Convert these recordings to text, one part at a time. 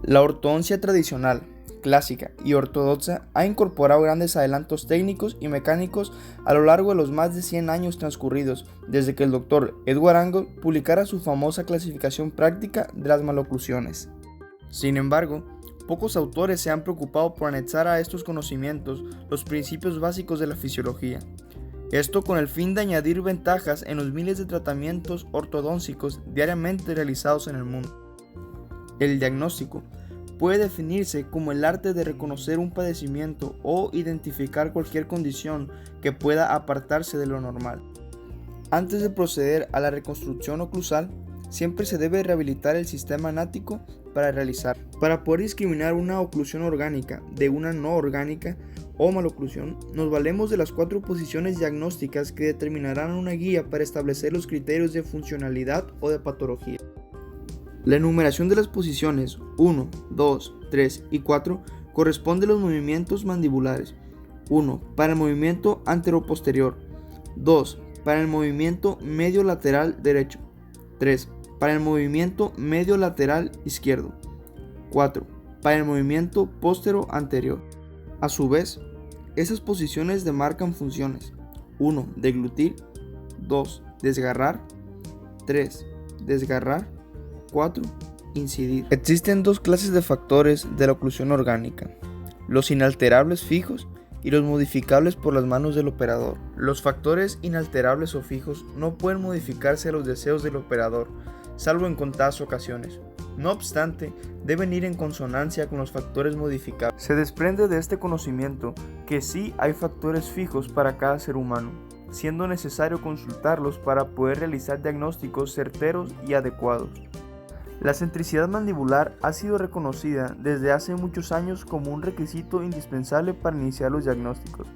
La ortodoncia tradicional, clásica y ortodoxa ha incorporado grandes adelantos técnicos y mecánicos a lo largo de los más de 100 años transcurridos, desde que el Dr. Edward Angle publicara su famosa clasificación práctica de las maloclusiones. Sin embargo, pocos autores se han preocupado por anexar a estos conocimientos los principios básicos de la fisiología. Esto con el fin de añadir ventajas en los miles de tratamientos ortodóncicos diariamente realizados en el mundo. El diagnóstico puede definirse como el arte de reconocer un padecimiento o identificar cualquier condición que pueda apartarse de lo normal. Antes de proceder a la reconstrucción oclusal, siempre se debe rehabilitar el sistema anático para poder discriminar una oclusión orgánica de una no orgánica o maloclusión. Nos valemos de las 4 posiciones diagnósticas que determinarán una guía para establecer los criterios de funcionalidad o de patología. La enumeración de las posiciones 1, 2, 3 y 4 corresponde a los movimientos mandibulares. 1. Para el movimiento anteroposterior. 2. Para el movimiento medio lateral derecho. 3. Para el movimiento medio lateral izquierdo. 4. Para el movimiento postero anterior. A su vez, esas posiciones demarcan funciones. 1. Deglutir. 2. Desgarrar. 3. Desgarrar. 4. Incidir. Existen 2 clases de factores de la oclusión orgánica: los inalterables fijos y los modificables por las manos del operador. Los factores inalterables o fijos no pueden modificarse a los deseos del operador, salvo en contadas ocasiones. No obstante, deben ir en consonancia con los factores modificables. Se desprende de este conocimiento que sí hay factores fijos para cada ser humano, siendo necesario consultarlos para poder realizar diagnósticos certeros y adecuados. La centricidad mandibular ha sido reconocida desde hace muchos años como un requisito indispensable para iniciar los diagnósticos,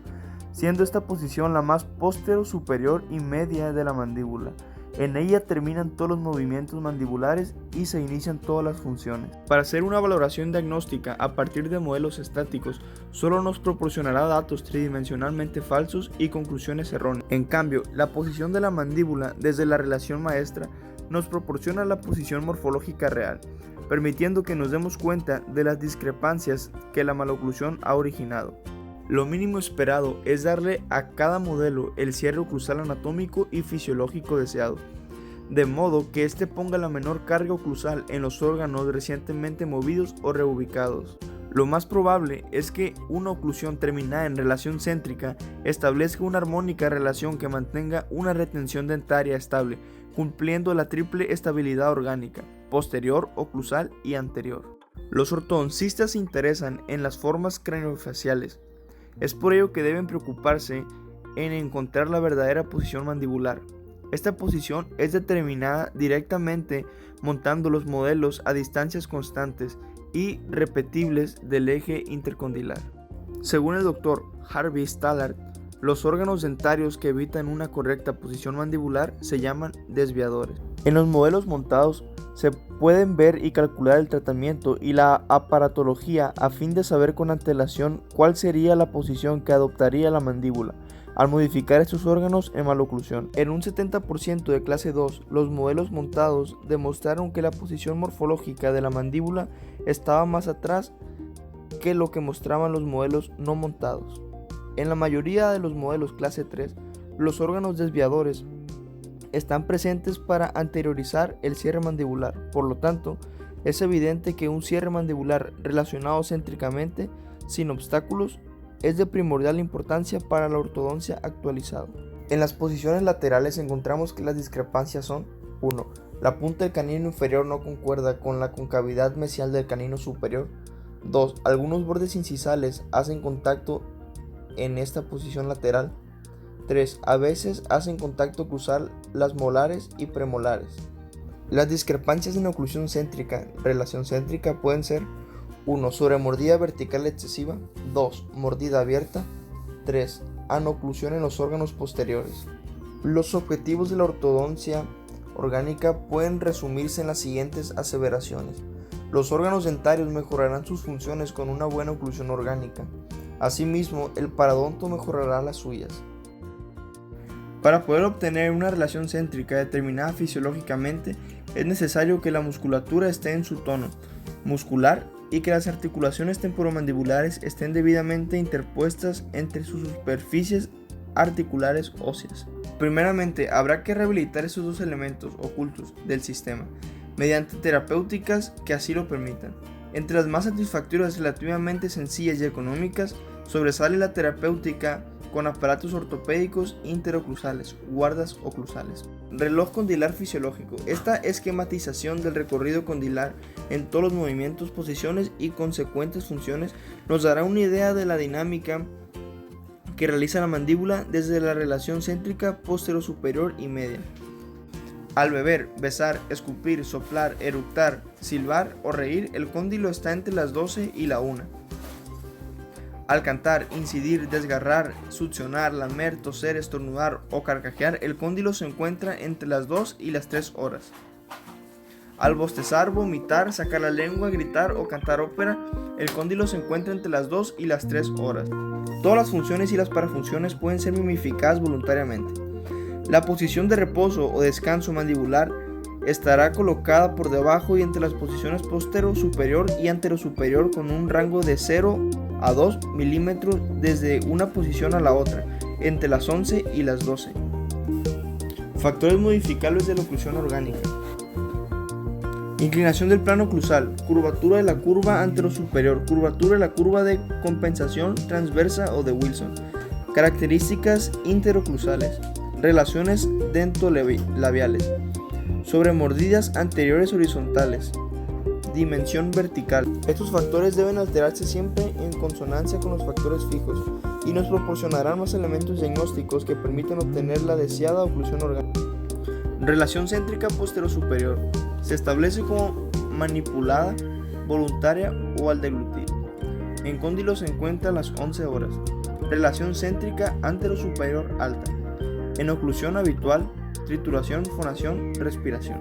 siendo esta posición la más postero, superior y media de la mandíbula. En ella terminan todos los movimientos mandibulares y se inician todas las funciones. Para hacer una valoración diagnóstica a partir de modelos estáticos, solo nos proporcionará datos tridimensionalmente falsos y conclusiones erróneas. En cambio, la posición de la mandíbula desde la relación maestra nos proporciona la posición morfológica real, permitiendo que nos demos cuenta de las discrepancias que la maloclusión ha originado. Lo mínimo esperado es darle a cada modelo el cierre oclusal anatómico y fisiológico deseado, de modo que éste ponga la menor carga oclusal en los órganos recientemente movidos o reubicados. Lo más probable es que una oclusión terminada en relación céntrica establezca una armónica relación que mantenga una retención dentaria estable, cumpliendo la triple estabilidad orgánica, posterior, oclusal y anterior. Los ortodoncistas se interesan en las formas craneofaciales. Es por ello que deben preocuparse en encontrar la verdadera posición mandibular. Esta posición es determinada directamente montando los modelos a distancias constantes y repetibles del eje intercondilar. Según el Dr. Harvey Stallard, los órganos dentarios que evitan una correcta posición mandibular se llaman desviadores. En los modelos montados se pueden ver y calcular el tratamiento y la aparatología a fin de saber con antelación cuál sería la posición que adoptaría la mandíbula al modificar estos órganos en maloclusión. En un 70% de clase 2, los modelos montados demostraron que la posición morfológica de la mandíbula estaba más atrás que lo que mostraban los modelos no montados. En la mayoría de los modelos clase 3, los órganos desviadores están presentes para anteriorizar el cierre mandibular. Por lo tanto, es evidente que un cierre mandibular relacionado céntricamente, sin obstáculos, es de primordial importancia para la ortodoncia actualizada. En las posiciones laterales encontramos que las discrepancias son: 1. La punta del canino inferior no concuerda con la concavidad mesial del canino superior. 2. Algunos bordes incisales hacen contacto en esta posición lateral. 3. A veces hacen contacto oclusal las molares y premolares. Las discrepancias en oclusión céntrica, relación céntrica pueden ser: 1. Sobremordida vertical excesiva. 2. Mordida abierta. 3. Anoclusión en los órganos posteriores. Los objetivos de la ortodoncia orgánica pueden resumirse en las siguientes aseveraciones. Los órganos dentarios mejorarán sus funciones con una buena oclusión orgánica. Asimismo, el paradonto mejorará las suyas. Para poder obtener una relación céntrica determinada fisiológicamente, es necesario que la musculatura esté en su tono, muscular y que las articulaciones temporomandibulares estén debidamente interpuestas entre sus superficies articulares óseas. Primeramente, habrá que rehabilitar esos dos elementos ocultos del sistema mediante terapéuticas que así lo permitan. Entre las más satisfactorias, relativamente sencillas y económicas, sobresale la terapéutica con aparatos ortopédicos interoclusales, guardas oclusales. Reloj condilar fisiológico. Esta esquematización del recorrido condilar en todos los movimientos, posiciones y consecuentes funciones nos dará una idea de la dinámica que realiza la mandíbula desde la relación céntrica posterior-superior y media. Al beber, besar, escupir, soplar, eructar, silbar o reír, el cóndilo está entre las 12 y la 1. Al cantar, incidir, desgarrar, succionar, lamer, toser, estornudar o carcajear, el cóndilo se encuentra entre las 2 y las 3 horas. Al bostezar, vomitar, sacar la lengua, gritar o cantar ópera, el cóndilo se encuentra entre las 2 y las 3 horas. Todas las funciones y las parafunciones pueden ser mimificadas voluntariamente. La posición de reposo o descanso mandibular estará colocada por debajo y entre las posiciones postero-superior y antero-superior con un rango de 0 a 2 milímetros desde una posición a la otra, entre las 11 y las 12. Factores modificables de la oclusión orgánica. Inclinación del plano oclusal, curvatura de la curva antero-superior, curvatura de la curva de compensación transversa o de Wilson, características interoclusales, relaciones dentolabiales, sobremordidas anteriores horizontales, dimensión vertical. Estos factores deben alterarse siempre en consonancia con los factores fijos y nos proporcionarán más elementos diagnósticos que permitan obtener la deseada oclusión orgánica. Relación céntrica posterior-superior. Se establece como manipulada, voluntaria o al deglutir. En cóndilo se encuentra a las 11 horas. Relación céntrica antero-superior alta. En oclusión habitual, trituración, fonación, respiración.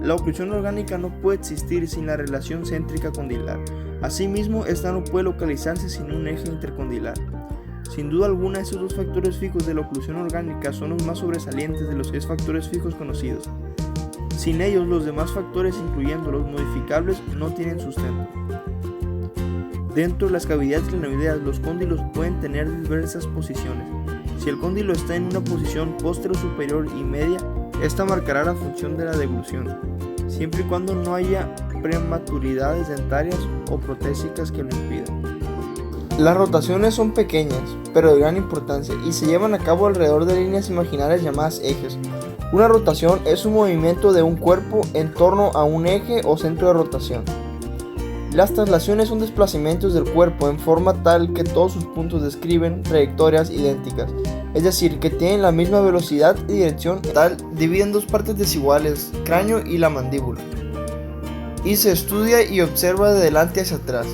La oclusión orgánica no puede existir sin la relación céntrica condilar. Asimismo, esta no puede localizarse sin un eje intercondilar. Sin duda alguna, esos dos factores fijos de la oclusión orgánica son los más sobresalientes de los 6 factores fijos conocidos. Sin ellos, los demás factores, incluyendo los modificables, no tienen sustento. Dentro de las cavidades glenoideas, los cóndilos pueden tener diversas posiciones. Si el cóndilo está en una posición posterior-superior y media, esta marcará la función de la deglución, siempre y cuando no haya prematuridades dentarias o protésicas que lo impidan. Las rotaciones son pequeñas, pero de gran importancia, y se llevan a cabo alrededor de líneas imaginarias llamadas ejes. Una rotación es un movimiento de un cuerpo en torno a un eje o centro de rotación. Las traslaciones son desplazamientos del cuerpo en forma tal que todos sus puntos describen trayectorias idénticas, es decir, que tienen la misma velocidad y dirección. Tal divide en dos partes desiguales, cráneo y la mandíbula, y se estudia y observa de delante hacia atrás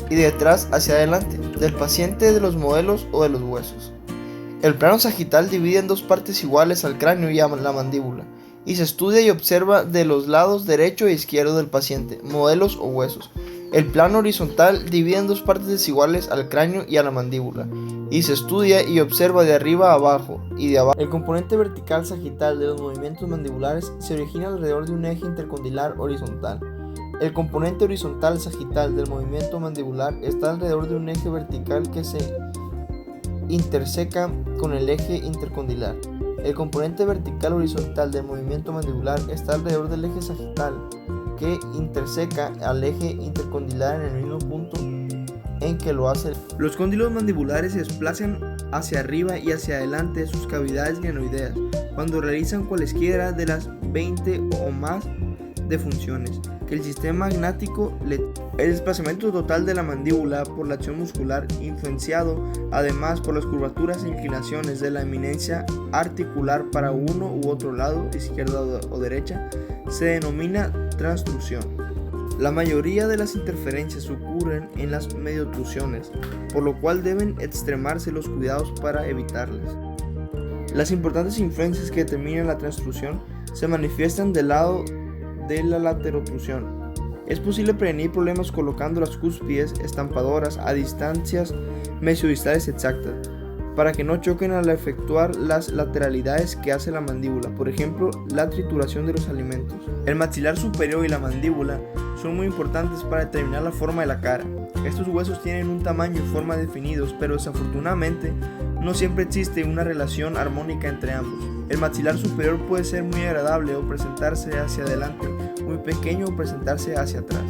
y de atrás hacia adelante, del paciente, de los modelos o de los huesos. El plano sagital divide en dos partes iguales al cráneo y a la mandíbula, y se estudia y observa de los lados derecho e izquierdo del paciente, modelos o huesos. El plano horizontal divide en dos partes desiguales al cráneo y a la mandíbula, y se estudia y observa de arriba a abajo y de abajo. El componente vertical sagital de los movimientos mandibulares se origina alrededor de un eje intercondilar horizontal. El componente horizontal sagital del movimiento mandibular está alrededor de un eje vertical que se interseca con el eje intercondilar. El componente vertical horizontal del movimiento mandibular está alrededor del eje sagital que interseca al eje intercondilar en el mismo punto en que lo hace. Los cóndilos mandibulares se desplazan hacia arriba y hacia adelante de sus cavidades glenoideas cuando realizan cualesquiera de las 20 o más de funciones que el sistema gnático le. El desplazamiento total de la mandíbula por la acción muscular, influenciado además por las curvaturas e inclinaciones de la eminencia articular para uno u otro lado, izquierda o derecha, se denomina transtrucción. La mayoría de las interferencias ocurren en las mediotrusiones, por lo cual deben extremarse los cuidados para evitarlas. Las importantes influencias que determinan la transtrucción se manifiestan del lado de la laterotrusión. Es posible prevenir problemas colocando las cúspides estampadoras a distancias mesiodistales exactas, para que no choquen al efectuar las lateralidades que hace la mandíbula, por ejemplo, la trituración de los alimentos. El maxilar superior y la mandíbula son muy importantes para determinar la forma de la cara. Estos huesos tienen un tamaño y forma definidos, pero desafortunadamente no siempre existe una relación armónica entre ambos. El maxilar superior puede ser muy agradable o presentarse hacia adelante, muy pequeño o presentarse hacia atrás.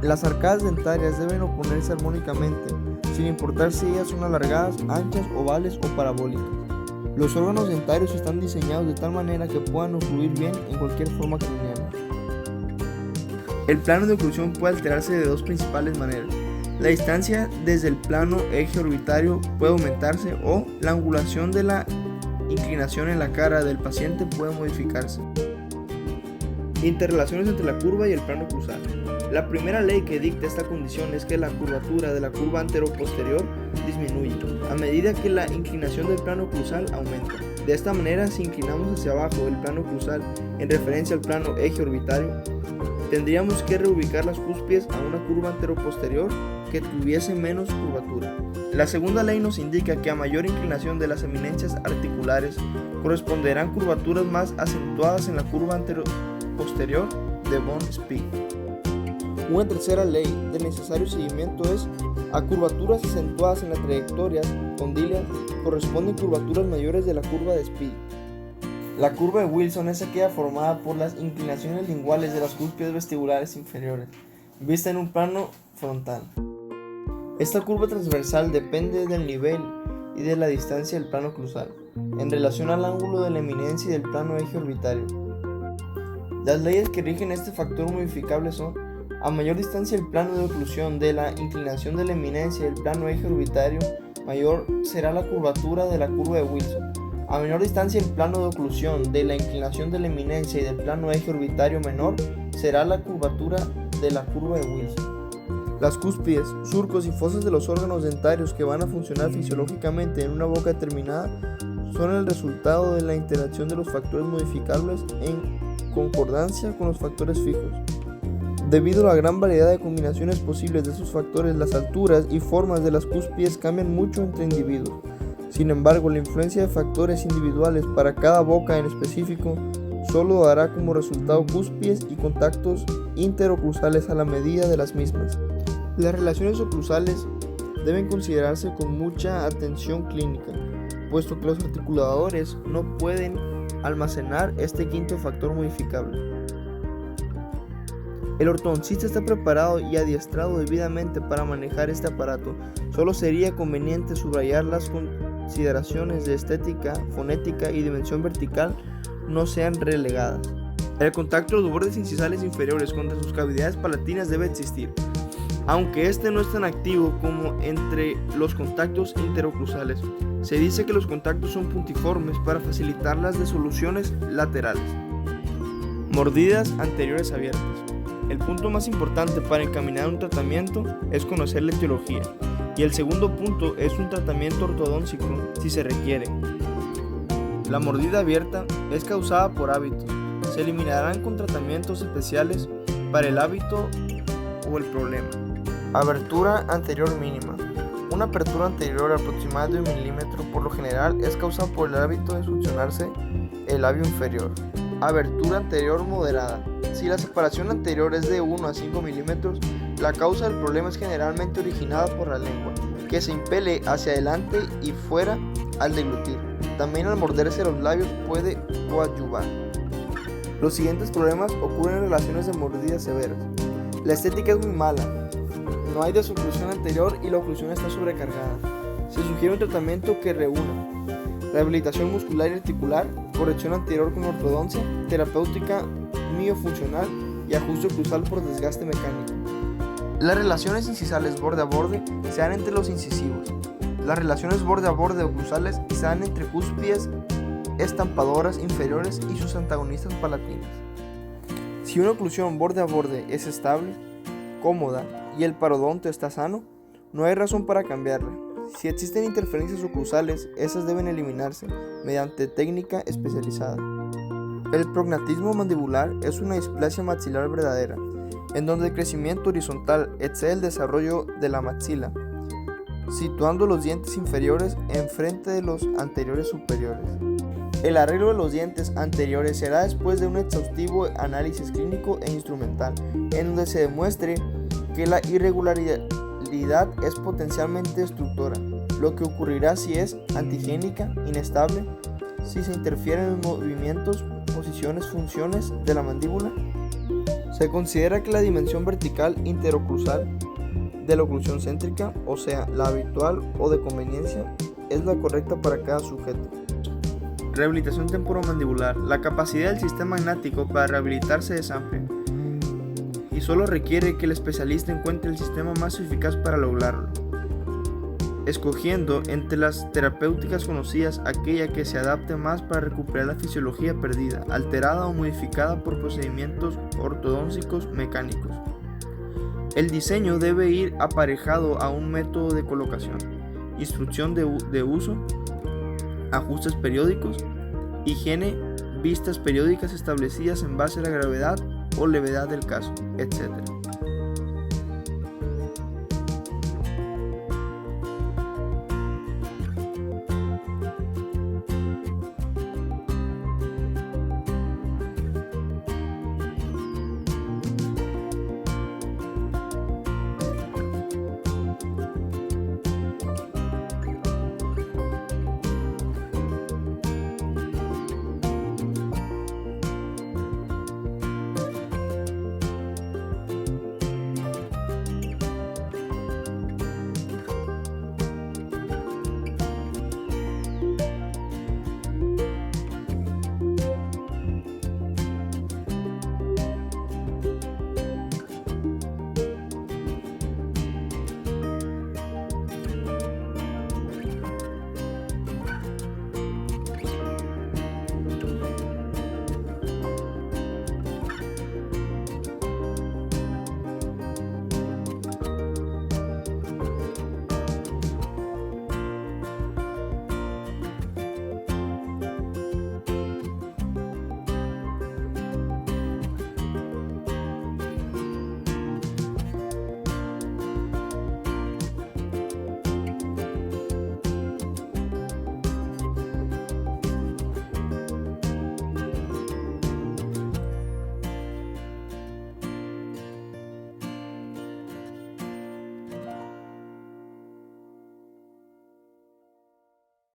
Las arcadas dentarias deben oponerse armónicamente, sin importar si ellas son alargadas, anchas, ovales o parabólicas. Los órganos dentarios están diseñados de tal manera que puedan ocluir bien en cualquier forma craneana. El plano de oclusión puede alterarse de dos principales maneras. La distancia desde el plano eje orbitario puede aumentarse o la angulación de la inclinación en la cara del paciente puede modificarse. Interrelaciones entre la curva y el plano oclusal. La primera ley que dicta esta condición es que la curvatura de la curva antero-posterior disminuye a medida que la inclinación del plano oclusal aumenta. De esta manera, si inclinamos hacia abajo el plano oclusal en referencia al plano eje orbitario, tendríamos que reubicar las cúspides a una curva antero-posterior que tuviese menos curvatura. La segunda ley nos indica que a mayor inclinación de las eminencias articulares corresponderán curvaturas más acentuadas en la curva antero-posterior de von Spee. Una tercera ley de necesario seguimiento es: a curvaturas acentuadas en las trayectorias condíleas corresponden curvaturas mayores de la curva de Spee. La curva de Wilson es aquella formada por las inclinaciones linguales de las cúspides vestibulares inferiores, vista en un plano frontal. Esta curva transversal depende del nivel y de la distancia del plano oclusal, en relación al ángulo de la eminencia y del plano eje orbitario. Las leyes que rigen este factor modificable son: a mayor distancia el plano de oclusión de la inclinación de la eminencia y el plano eje orbitario, mayor será la curvatura de la curva de Wilson. A menor distancia el plano de oclusión de la inclinación de la eminencia y del plano eje orbitario menor será la curvatura de la curva de Wilson. Las cúspides, surcos y fosas de los órganos dentarios que van a funcionar fisiológicamente en una boca determinada son el resultado de la interacción de los factores modificables en concordancia con los factores fijos. Debido a la gran variedad de combinaciones posibles de esos factores, las alturas y formas de las cúspides cambian mucho entre individuos. Sin embargo, la influencia de factores individuales para cada boca en específico solo dará como resultado cúspides y contactos interoclusales a la medida de las mismas. Las relaciones oclusales deben considerarse con mucha atención clínica, puesto que los articuladores no pueden almacenar este quinto factor modificable. El ortodoncista está preparado y adiestrado debidamente para manejar este aparato. Solo sería conveniente subrayar las consideraciones de estética, fonética y dimensión vertical no sean relegadas. El contacto de los bordes incisales inferiores contra sus cavidades palatinas debe existir, aunque este no es tan activo como entre los contactos interoclusales. Se dice que los contactos son puntiformes para facilitar las desoluciones laterales. Mordidas anteriores abiertas. El punto más importante para encaminar un tratamiento es conocer la etiología, y el segundo punto es un tratamiento ortodóntico si se requiere. La mordida abierta es causada por hábitos. Se eliminarán con tratamientos especiales para el hábito o el problema. Abertura anterior mínima. Una apertura anterior aproximada de 1 milímetro por lo general es causada por el hábito de succionarse el labio inferior. Abertura anterior moderada. Si la separación anterior es de 1 a 5 milímetros, la causa del problema es generalmente originada por la lengua, que se impele hacia adelante y fuera al deglutir. También al morderse los labios puede coadyuvar. Los siguientes problemas ocurren en relaciones de mordidas severas. La estética es muy mala. No hay desoclusión anterior y la oclusión está sobrecargada. Se sugiere un tratamiento que reúna rehabilitación muscular y articular, corrección anterior con ortodoncia, terapéutica miofuncional y ajuste oclusal por desgaste mecánico. Las relaciones incisales borde a borde se dan entre los incisivos. Las relaciones borde a borde oclusales se dan entre cúspides estampadoras inferiores y sus antagonistas palatinas. Si una oclusión borde a borde es estable, cómoda y el parodonto está sano, no hay razón para cambiarla. Si existen interferencias oclusales, esas deben eliminarse mediante técnica especializada. El prognatismo mandibular es una displasia maxilar verdadera, en donde el crecimiento horizontal excede el desarrollo de la maxila, situando los dientes inferiores enfrente de los anteriores superiores. El arreglo de los dientes anteriores será después de un exhaustivo análisis clínico e instrumental, en donde se demuestre que la irregularidad es potencialmente destructora, lo que ocurrirá si es antigénica, inestable, si se interfieren en los movimientos, posiciones, funciones de la mandíbula. Se considera que la dimensión vertical interoclusal de la oclusión céntrica, o sea, la habitual o de conveniencia, es la correcta para cada sujeto. Rehabilitación temporomandibular. La capacidad del sistema magnático para rehabilitarse es amplia y solo requiere que el especialista encuentre el sistema más eficaz para lograrlo, escogiendo entre las terapéuticas conocidas aquella que se adapte más para recuperar la fisiología perdida, alterada o modificada por procedimientos ortodónticos mecánicos. El diseño debe ir aparejado a un método de colocación, instrucción de uso, ajustes periódicos, higiene, vistas periódicas establecidas en base a la gravedad o levedad del caso, etc.